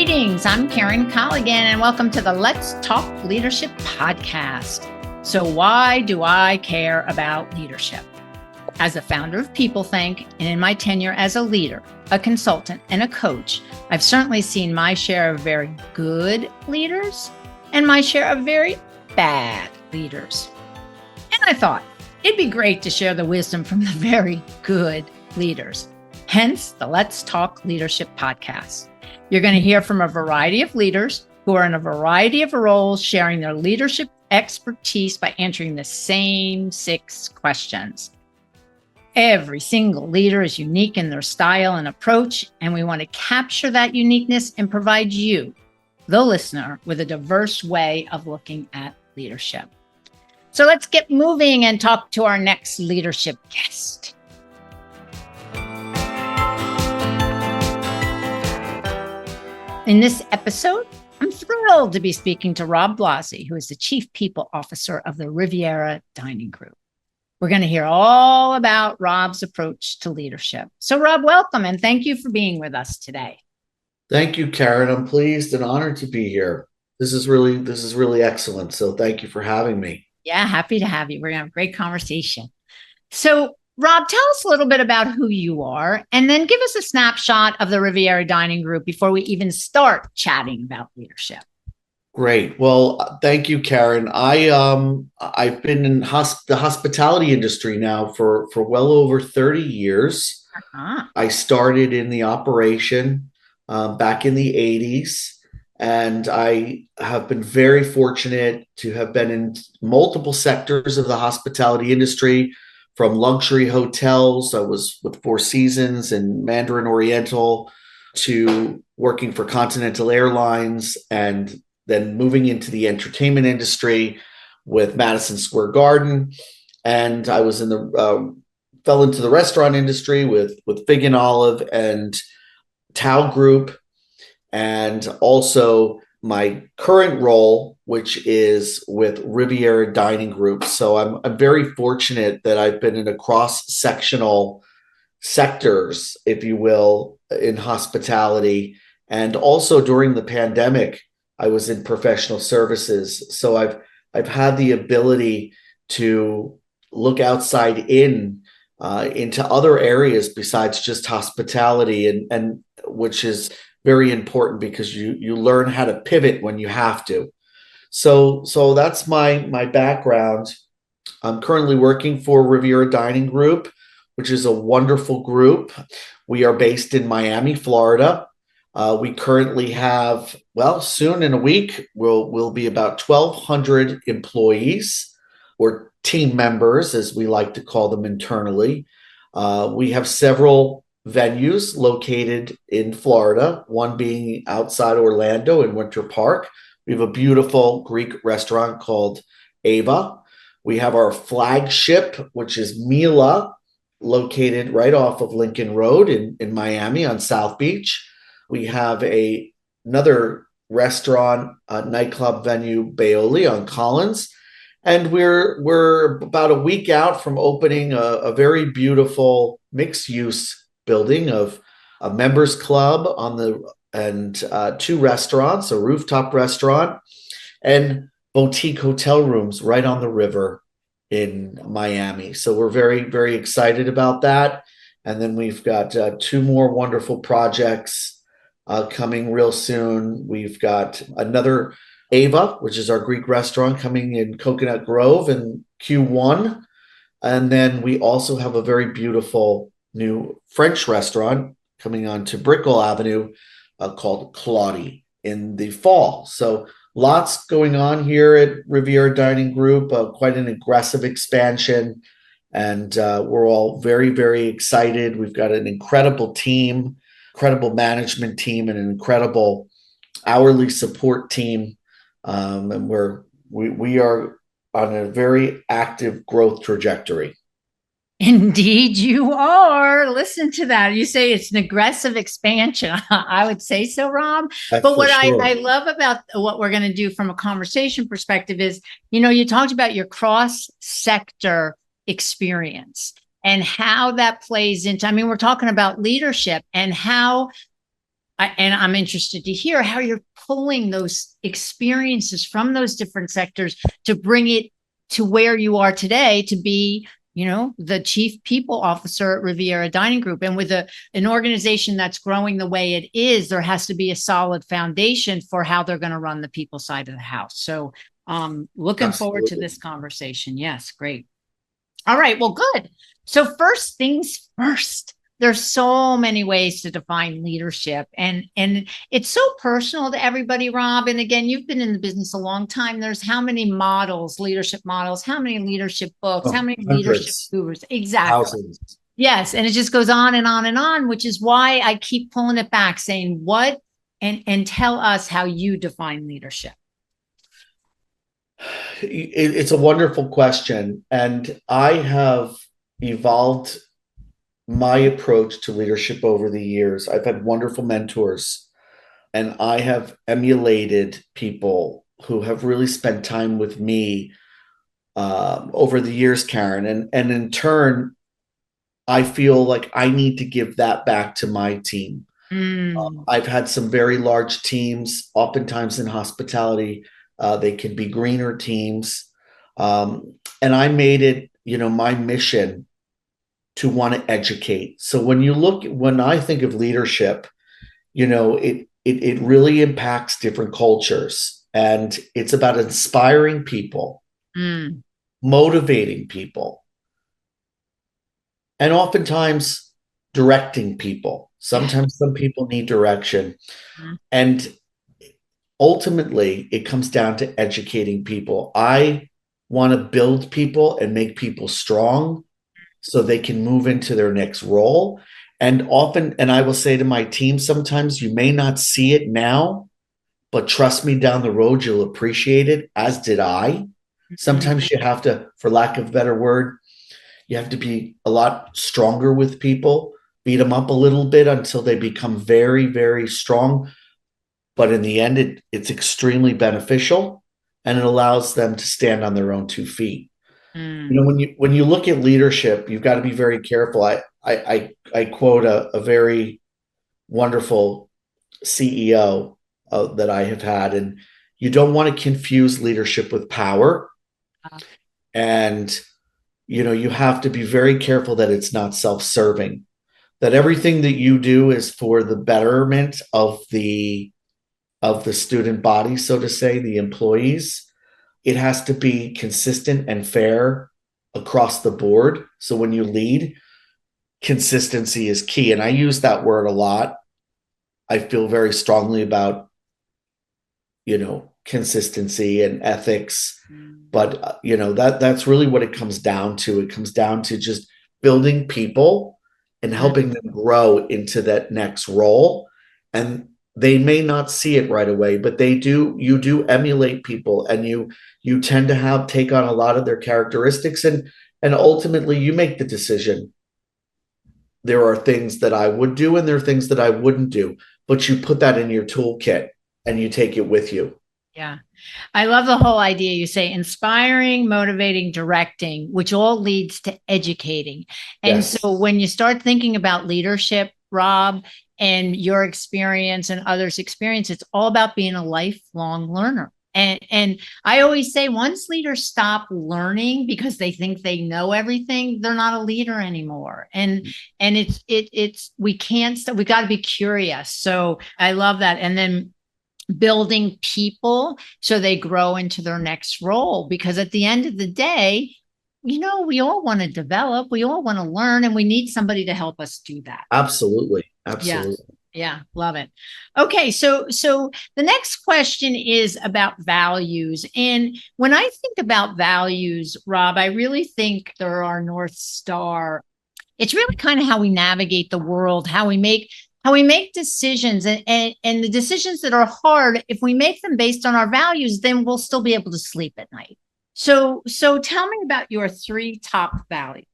Greetings, I'm Karen Colligan, and welcome to the Let's Talk Leadership podcast. So why do I care about leadership? As a founder of PeopleThink, and in my tenure as a leader, a consultant, and a coach, I've certainly seen my share of very good leaders and my share of very bad leaders. And I thought it'd be great to share the wisdom from the very good leaders. Hence the Let's Talk Leadership podcast. You're going to hear from a variety of leaders who are in a variety of roles, sharing their leadership expertise by answering the same 6 questions. Every single leader is unique in their style and approach, and we want to capture that uniqueness and provide you, the listener, with a diverse way of looking at leadership. So let's get moving and talk to our next leadership guest. In this episode, I'm thrilled to be speaking to Rob Blasi, who is the Chief People Officer of the Riviera Dining Group. We're going to hear all about Rob's approach to leadership. So Rob, welcome, and thank you for being with us today. Thank you, Karen. I'm pleased and honored to be here. This is really excellent. So thank you for having me. Yeah, happy to have you. We're going to have a great conversation. So Rob, tell us a little bit about who you are, and then give us a snapshot of the Riviera Dining Group before we even start chatting about leadership. Great. Well, thank you, Karen. I've been in the hospitality industry now for well over 30 years. Uh-huh. I started in the operation back in the 80s, and I have been very fortunate to have been in multiple sectors of the hospitality industry. From luxury hotels, I was with Four Seasons and Mandarin Oriental, to working for Continental Airlines, and then moving into the entertainment industry with Madison Square Garden. And I was fell into the restaurant industry with Fig and Olive and TAWK Group, and also my current role, which is with Riviera Dining Group. So I'm very fortunate that I've been in a cross-sectional sectors, if you will, in hospitality. And also during the pandemic, I was in professional services. So I've had the ability to look outside into other areas besides just hospitality, and which is very important because you learn how to pivot when you have to. So that's my background. I'm currently working for Riviera Dining Group, which is a wonderful group. We are based in Miami, Florida. We currently have, soon in a week, we'll be about 1,200 employees, or team members, as we like to call them internally. We have several venues located in Florida, one being outside Orlando in Winter Park. We have a beautiful Greek restaurant called Ava. We have our flagship, which is Mila, located right off of Lincoln Road in Miami on South Beach. We have another restaurant, nightclub venue, Baoli on Collins. And we're about a week out from opening a very beautiful mixed-use building of a members club and 2 restaurants, a rooftop restaurant, and boutique hotel rooms right on the river in Miami. So we're very, very excited about that. And then we've got 2 more wonderful projects coming real soon. We've got another Ava, which is our Greek restaurant, coming in Coconut Grove in Q1. And then we also have a very beautiful new French restaurant coming on to Brickell Avenue called Claudie in the fall. So lots going on here at Riviera Dining Group, quite an aggressive expansion. And we're all very, very excited. We've got an incredible team, incredible management team, and an incredible hourly support team. And we are on a very active growth trajectory. Indeed, you are. Listen to that. You say it's an aggressive expansion. I would say so, Rob. But what I love about what we're going to do from a conversation perspective is, you talked about your cross-sector experience and how that plays into, we're talking about leadership and how And I'm interested to hear how you're pulling those experiences from those different sectors to bring it to where you are today to be, the chief people officer at Riviera Dining Group. And with an organization that's growing the way it is, there has to be a solid foundation for how they're going to run the people side of the house. So looking forward to this conversation. Yes, great. All right, well, good. So first things first, there's so many ways to define leadership, and it's so personal to everybody, Rob. And again, you've been in the business a long time. There's how many models, leadership models, how many leadership books, how many leadership gurus? Exactly. Thousands. Yes, and it just goes on and on and on, which is why I keep pulling it back, saying what and tell us how you define leadership. It's a wonderful question, and I have evolved my approach to leadership over the years. I've had wonderful mentors, and I have emulated people who have really spent time with me over the years, Karen, and in turn, I feel like I need to give that back to my team. I've had some very large teams, oftentimes in hospitality. They can be greener teams. And I made it, my mission to want to educate. So when I think of leadership, it really impacts different cultures. And it's about inspiring people, motivating people, and oftentimes directing people. Sometimes some people need direction. And ultimately, it comes down to educating people. I want to build people and make people strong so they can move into their next role. And I will say to my team, sometimes you may not see it now, but trust me, down the road, you'll appreciate it, as did I. Sometimes you have to, for lack of a better word, you have to be a lot stronger with people, beat them up a little bit until they become very, very strong. But in the end, it's extremely beneficial, and it allows them to stand on their own 2 feet. When you look at leadership, you've got to be very careful. I quote a very wonderful CEO that I have had, and you don't want to confuse leadership with power. And you have to be very careful that it's not self-serving, that everything that you do is for the betterment of the student body, so to say, the employees. It has to be consistent and fair across the board. So when you lead, consistency is key. And I use that word a lot. I feel very strongly about, consistency and ethics. But, that's really what it comes down to. It comes down to just building people and helping them grow into that next role. And they may not see it right away, but you do emulate people, and you tend to take on a lot of their characteristics, and ultimately you make the decision. There are things that I would do and there are things that I wouldn't do, but you put that in your toolkit and you take it with you. Yeah. I love the whole idea. You say inspiring, motivating, directing, which all leads to educating. And so when you start thinking about leadership, Rob, and your experience and others' experience, it's all about being a lifelong learner. And I always say, once leaders stop learning because they think they know everything, they're not a leader anymore. And we can't stop. We got to be curious. So I love that. And then building people so they grow into their next role, because at the end of the day, we all want to develop, we all want to learn, and we need somebody to help us do that. Absolutely. Yeah, love it. Okay, so the next question is about values. And when I think about values, Rob, I really think they're our North Star. It's really kind of how we navigate the world, how we make decisions, and the decisions that are hard, if we make them based on our values, then we'll still be able to sleep at night. So tell me about your 3 top values.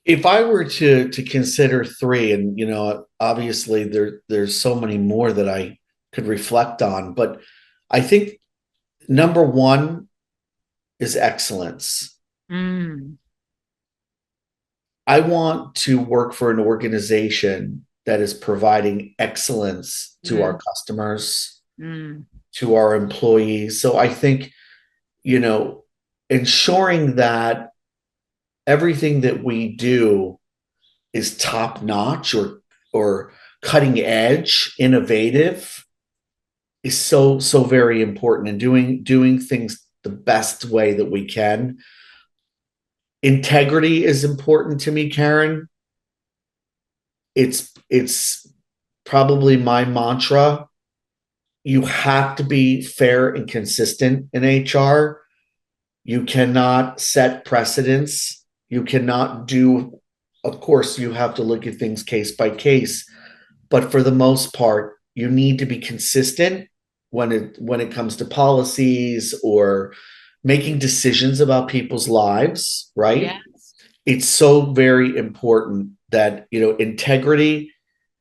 If I were to consider 3, and obviously there's so many more that I could reflect on, but I think number 1 is excellence. I want to work for an organization that is providing excellence to our customers, Mm. to our employees. So I think, ensuring that everything that we do is top notch or cutting edge, innovative is so very important, and doing things the best way that we can. Integrity is important to me, Karen. It's probably my mantra. You have to be fair and consistent in HR. You cannot set precedents. You cannot do, of course, you have to look at things case by case, but for the most part, you need to be consistent when it comes to policies or making decisions about people's lives, right? Yes. It's so very important that, integrity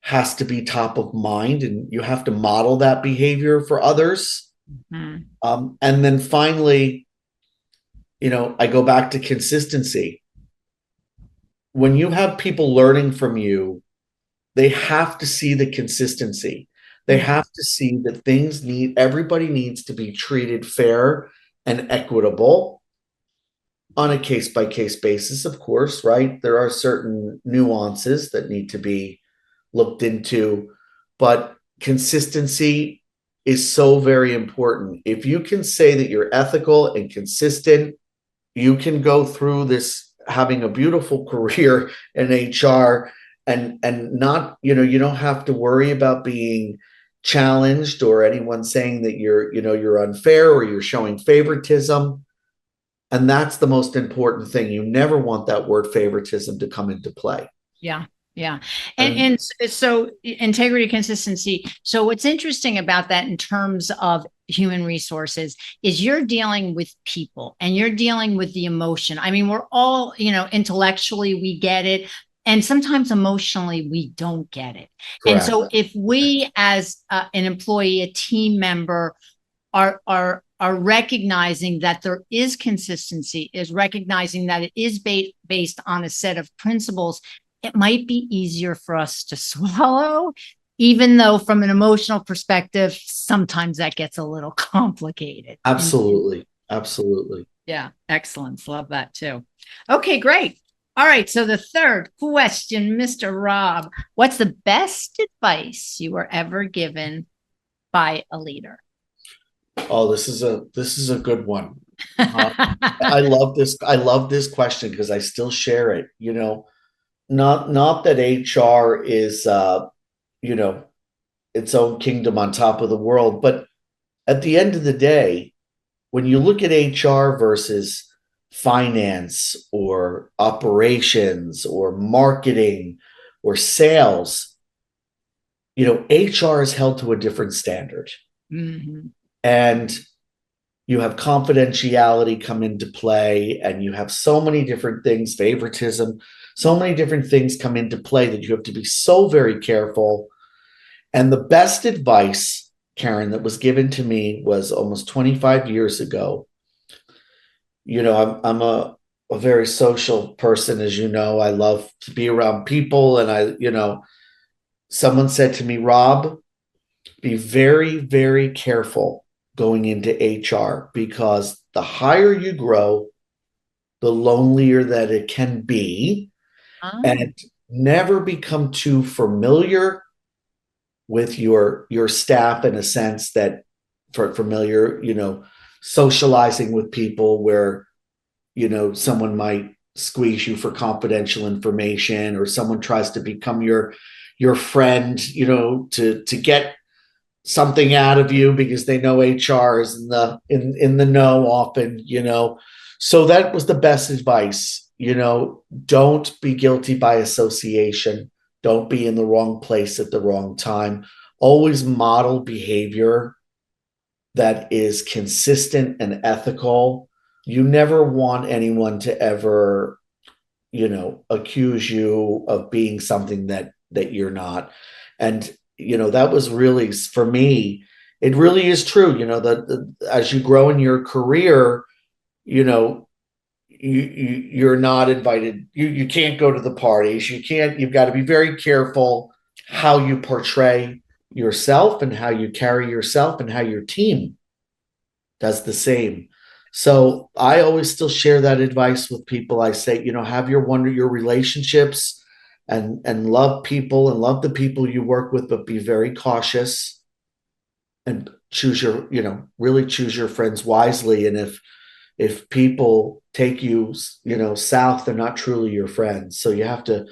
has to be top of mind, and you have to model that behavior for others. And then finally, I go back to consistency. When you have people learning from you, they have to see the consistency. They have to see that everybody needs to be treated fair and equitable on a case by case basis, of course, right? There are certain nuances that need to be looked into, but consistency is so very important. If you can say that you're ethical and consistent, you can go through this having a beautiful career in HR and not, you don't have to worry about being challenged or anyone saying that you're unfair or you're showing favoritism. And that's the most important thing. You never want that word favoritism to come into play. Yeah. Yeah. And so integrity, consistency. So what's interesting about that in terms of human resources is you're dealing with people and you're dealing with the emotion. I mean, we're all, intellectually, we get it. And sometimes emotionally, we don't get it. Correct. And so if we as an employee, a team member are recognizing that there is consistency, is recognizing that it is based on a set of principles, it might be easier for us to swallow, even though from an emotional perspective, sometimes that gets a little complicated. Absolutely. Absolutely. Yeah. Excellent. Love that too. Okay, great. All right. So the third question, Mr. Rob, what's the best advice you were ever given by a leader? Oh, this is a good one. I love this. I love this question because I still share it. Not that HR is its own kingdom on top of the world, but at the end of the day, when you look at HR versus finance or operations or marketing or sales, HR is held to a different standard. Mm-hmm. And you have confidentiality come into play, and you have so many different things, favoritism, so many different things come into play that you have to be so very careful. And the best advice, Karen, that was given to me was almost 25 years ago. I'm a very social person, as you know. I love to be around people. And someone said to me, Rob, be very, very careful going into HR, because the higher you grow, the lonelier that it can be. And never become too familiar with your staff, in a sense that familiar, socializing with people where, someone might squeeze you for confidential information, or someone tries to become your friend, to get something out of you because they know HR is in the know often, So that was the best advice. Don't be guilty by association. Don't be in the wrong place at the wrong time. Always model behavior that is consistent and ethical. You never want anyone to ever, accuse you of being something that you're not. And, that was really, for me, it really is true, that as you grow in your career, you're not invited. You can't go to the parties. You've got to be very careful how you portray yourself and how you carry yourself and how your team does the same. So I always still share that advice with people. I say, have your relationships and love people and love the people you work with, but be very cautious and really choose your friends wisely. And if people take you, south, they're not truly your friends. So you have to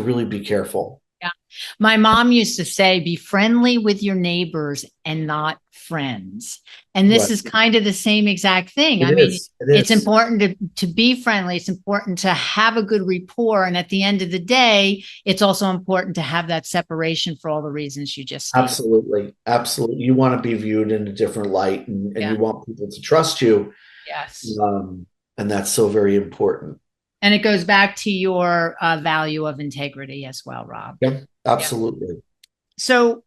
really be careful. Yeah. My mom used to say, be friendly with your neighbors and not friends. And this Right. is kind of the same exact thing. It I mean, is. It it's is. important to be friendly. It's important to have a good rapport. And at the end of the day, it's also important to have that separation for all the reasons you just stated. Absolutely. Absolutely. You want to be viewed in a different light, and Yeah. you want people to trust you. Yes. Um, and that's so very important. And it goes back to your value of integrity as well, Rob. Yep. Yeah. Absolutely. So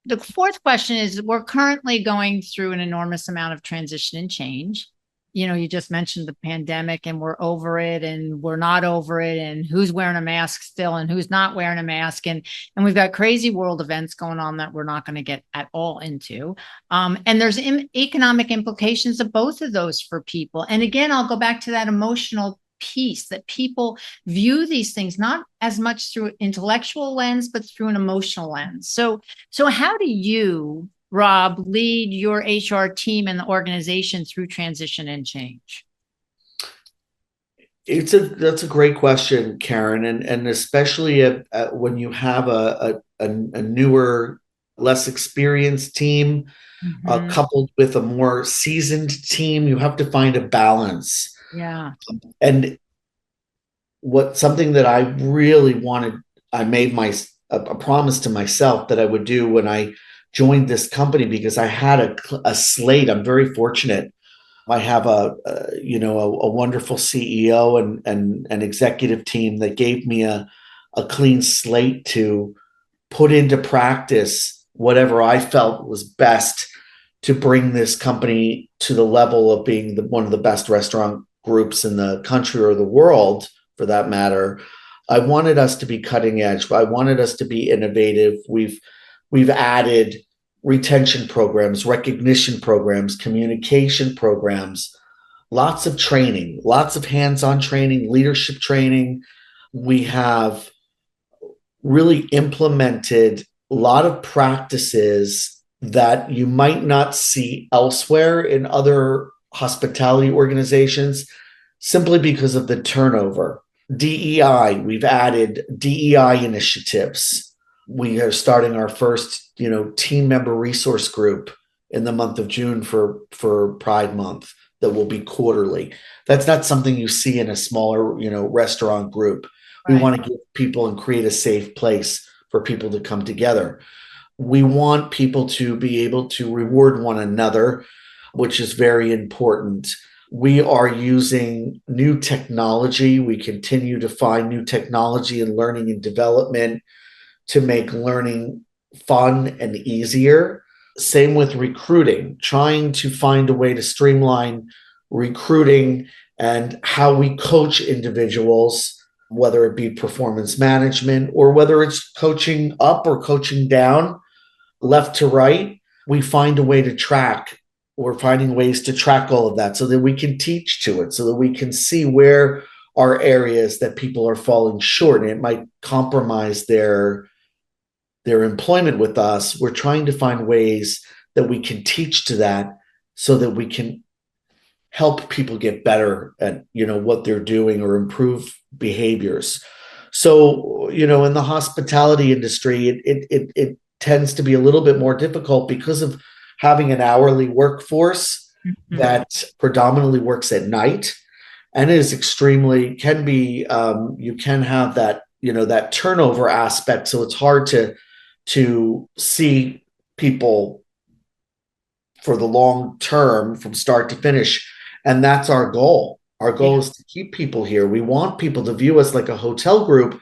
the fourth question is, we're currently going through an enormous amount of transition and change. You just mentioned the pandemic, and we're over it and we're not over it, and who's wearing a mask still and who's not wearing a mask. And we've got crazy world events going on that we're not going to get at all into. And there's economic implications of both of those for people. And again, I'll go back to that emotional piece, that people view these things not as much through an intellectual lens, but through an emotional lens. So how do you, Rob, lead your HR team and the organization through transition and change? That's a great question, Karen, and especially when you have a newer, less experienced team, Mm-hmm. coupled with a more seasoned team, you have to find a balance. Yeah. And something that I really wanted, I made a promise to myself that I would do when I joined this company, because I had a slate. I'm very fortunate. I have a wonderful CEO and an executive team that gave me a clean slate to put into practice whatever I felt was best to bring this company to the level of being one of the best restaurant groups in the country, or the world for that matter. I wanted us to be cutting edge. I wanted us to be innovative. We've added retention programs, recognition programs, communication programs, lots of training, lots of hands-on training, leadership training. We have really implemented a lot of practices that you might not see elsewhere in other hospitality organizations, simply because of the turnover. DEI, we've added DEI initiatives. We are starting our first, team member resource group in the month of June for Pride Month, that will be quarterly. That's not something you see in a smaller, restaurant group. We Right. want to give people and create a safe place for people to come together. We want people to be able to reward one another, which is very important. We are using new technology. We continue to find new technology in learning and development to make learning fun and easier. Same with recruiting, trying to find a way to streamline recruiting and how we coach individuals, whether it be performance management or whether it's coaching up or coaching down, left to right. We find a way to track. We're finding ways to track all of that so that we can teach to it, so that we can see where are areas that people are falling short and it might compromise their employment with us. We're trying to find ways that we can teach to that so that we can help people get better at what they're doing or improve behaviors. So in the hospitality industry, it tends to be a little bit more difficult because of having an hourly workforce Mm-hmm. that predominantly works at night, and is extremely can be you can have that turnover aspect, so it's hard to see people for the long term from start to finish. And that's our goal. Our goal Yeah. is to keep people here. We want people to view us like a hotel group,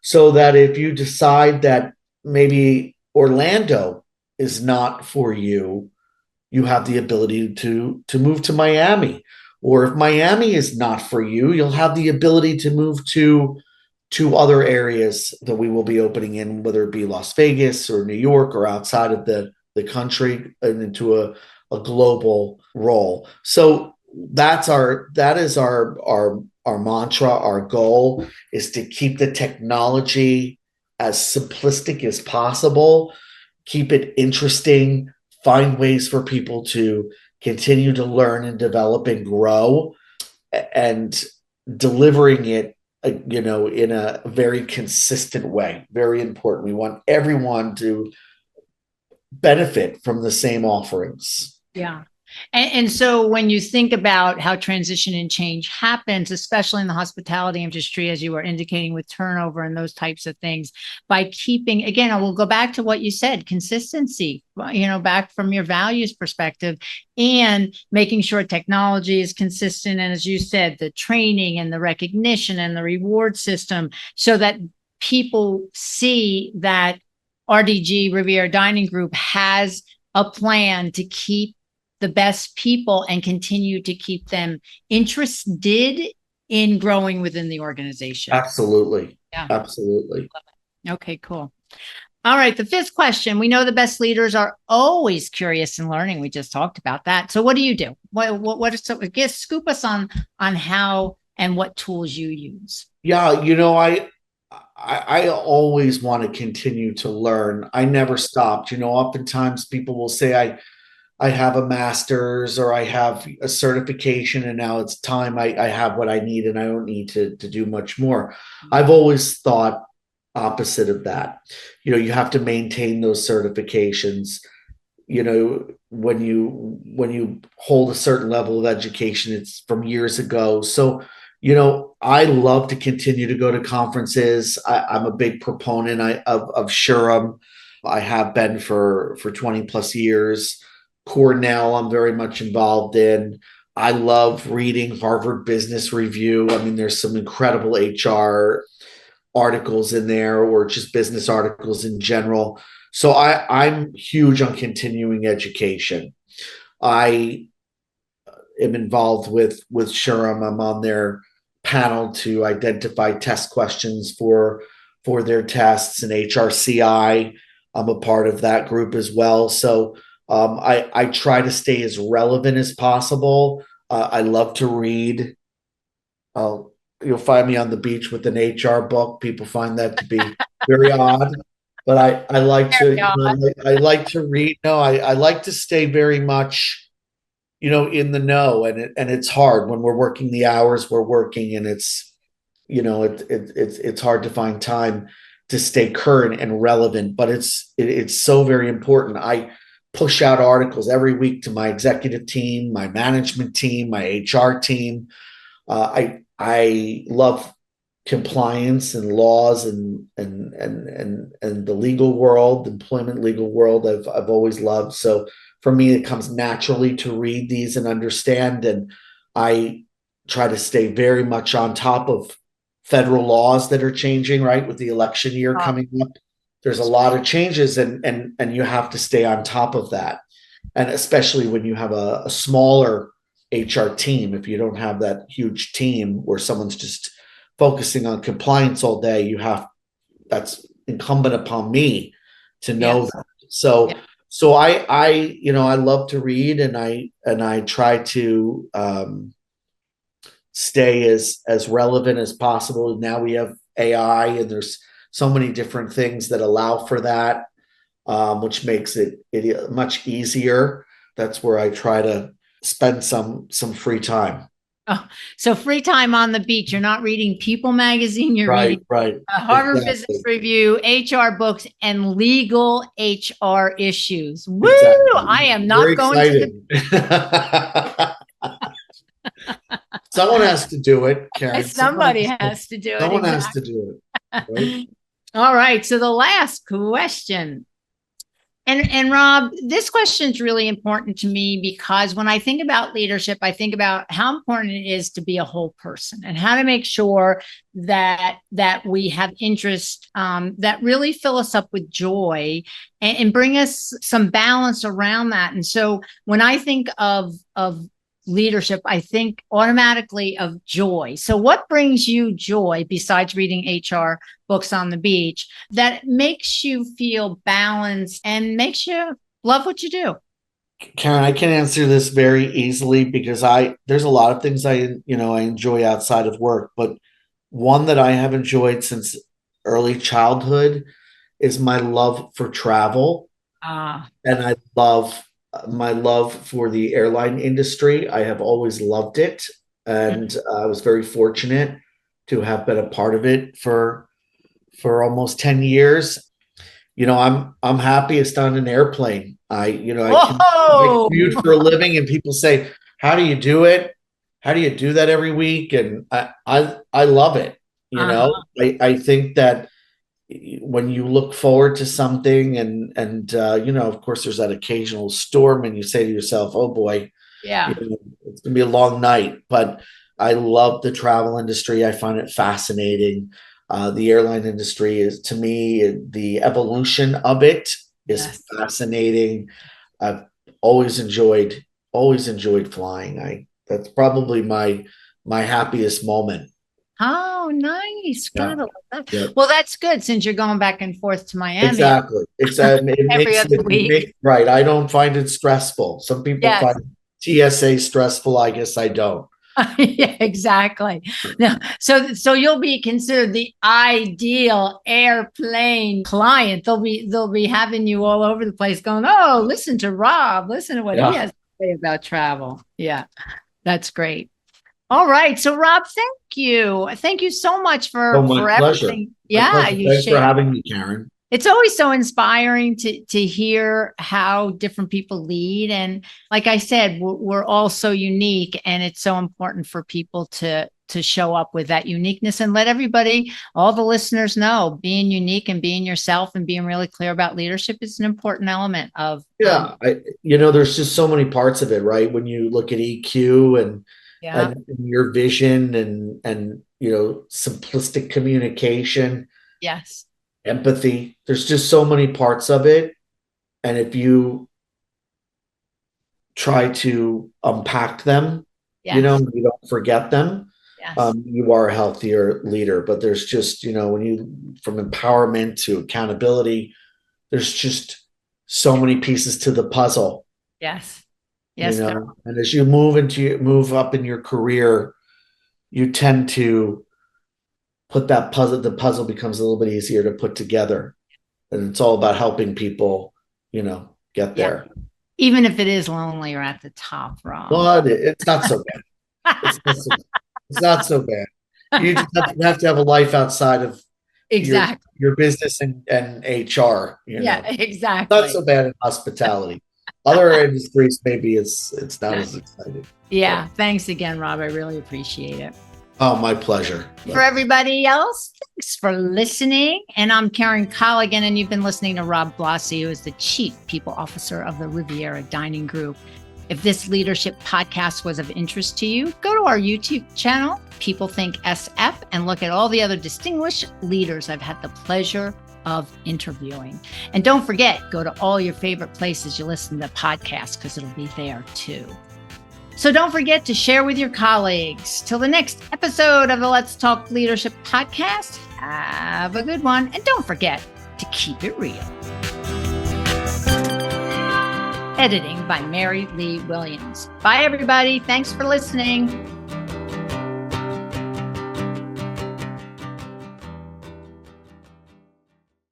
so that if you decide that maybe Orlando is not for you, you have the ability to move to Miami. Or if Miami is not for you, you'll have the ability to move to to other areas that we will be opening in, whether it be Las Vegas or New York or outside of the country, and into a global role. So that is our mantra. Our goal is to keep the technology as simplistic as possible, keep it interesting, find ways for people to continue to learn and develop and grow, and delivering it, in a very consistent way. Very important. We want everyone to benefit from the same offerings. Yeah. And so when you think about how transition and change happens, especially in the hospitality industry, as you were indicating with turnover and those types of things, by keeping, again, I will go back to what you said, consistency, back from your values perspective, and making sure technology is consistent. And as you said, the training and the recognition and the reward system, so that people see that RDG, Riviera Dining Group, has a plan to keep the best people and continue to keep them interested in growing within the organization. Absolutely. Yeah. Absolutely. Okay, cool. All right. The fifth question. We know the best leaders are always curious and learning. We just talked about that. So what do you do? What is, so guess, scoop us on how and what tools you use. Yeah. I always want to continue to learn. I never stopped. Oftentimes people will say, I have a master's or I have a certification and now it's time I have what I need and I don't need to do much more. I've always thought opposite of that. You have to maintain those certifications. When you hold a certain level of education, it's from years ago. So, I love to continue to go to conferences. I'm a big proponent of SHRM. I have been for 20 plus years. Cornell, I'm very much involved in. I love reading Harvard Business Review. I mean, there's some incredible HR articles in there, or just business articles in general. So I'm huge on continuing education. I am involved with SHRM. I'm on their panel to identify test questions for their tests, and HRCI. I'm a part of that group as well. So I try to stay as relevant as possible. I love to read. You'll find me on the beach with an HR book. People find that to be very odd, but I like to I like to read. No, I like to stay very much in the know, and it's hard when we're working the hours we're working, and it's it's hard to find time to stay current and relevant, but it's so very important. I push out articles every week to my executive team, my management team, my HR team. I love compliance and laws and the legal world, the employment legal world. I've always loved. So for me, it comes naturally to read these and understand. And I try to stay very much on top of federal laws that are changing, right? With the election year coming up, there's a lot of changes, and you have to stay on top of that. And especially when you have a smaller HR team, if you don't have that huge team where someone's just focusing on compliance all day, that's incumbent upon me to know that. So I love to read, and I try to stay as relevant as possible. Now we have AI, and there's so many different things that allow for that, which makes it much easier. That's where I try to spend some free time. Oh, so free time on the beach. You're not reading People magazine. You're reading Harvard Business Review, HR books, and legal HR issues. Woo! Exactly. I am not very going exciting. To the. Someone has to do it, Karen. Somebody has to do it. Someone has to do it. Right? All right. So the last question. And Rob, this question is really important to me, because when I think about leadership, I think about how important it is to be a whole person, and how to make sure that we have interests that really fill us up with joy, and bring us some balance around that. And so when I think of leadership, I think automatically of joy. So what brings you joy besides reading HR books on the beach that makes you feel balanced and makes you love what you do? Karen, I can answer this very easily because there's a lot of things I enjoy outside of work, but one that I have enjoyed since early childhood is my love for travel. And I love my love for the airline industry. I have always loved it, and I was very fortunate to have been a part of it for almost 10 years. I'm happiest on an airplane. I commute for a living, and people say, "How do you do it? How do you do that every week?" And I love it. I think that when you look forward to something, and of course, there's that occasional storm, and you say to yourself, "Oh boy, Yeah. it's gonna be a long night." But I love the travel industry. I find it fascinating. The airline industry is, to me, the evolution of it is fascinating. I've always enjoyed flying. That's probably my happiest moment. Oh, nice. Yeah. Gotta love that. Yeah. Well, that's good since you're going back and forth to Miami Exactly. It every makes other week. right. I don't find it stressful. Some people Yes. find TSA stressful. I guess I don't. Yeah, exactly. No, so you'll be considered the ideal airplane client. They'll be having you all over the place going, "Oh, listen to Rob. Listen to what he has to say about travel." Yeah, that's great. All right. So Rob, thank you. Thank you so much Oh, my for pleasure. everything. My Yeah, pleasure. you Thanks for shared. having me, Karen. It's always so inspiring to hear how different people lead. And like I said, we're all so unique, and it's so important for people to show up with that uniqueness and let everybody, all the listeners know being unique and being yourself and being really clear about leadership is an important element of. Yeah. There's just so many parts of it, right? When you look at EQ and your vision and simplistic communication. Yes. Empathy. There's just so many parts of it. And if you try to unpack them, you don't forget them, you are a healthier leader. But there's just, from empowerment to accountability, there's just so many pieces to the puzzle. Yes. Yes. And as you move up in your career, you tend to put the puzzle becomes a little bit easier to put together. And it's all about helping people, get there. Even if it is lonely or at the top, Rob. Well, it's not so bad. It's not so bad. You just have to have a life outside of your business and HR. Yeah, exactly. Not so bad in hospitality. Other industries, maybe it's not as exciting. Yeah. Thanks again, Rob. I really appreciate it. Oh, my pleasure. For everybody else, thanks for listening. And I'm Karen Colligan, and you've been listening to Rob Blasi, who is the Chief People Officer of the Riviera Dining Group. If this leadership podcast was of interest to you, go to our YouTube channel, People Think SF, and look at all the other distinguished leaders I've had the pleasure of interviewing. And don't forget, go to all your favorite places you listen to podcasts, because it'll be there too. So don't forget to share with your colleagues. Till the next episode of the Let's Talk Leadership podcast, have a good one. And don't forget to keep it real. Editing by Mary Lee Williams. Bye, everybody. Thanks for listening.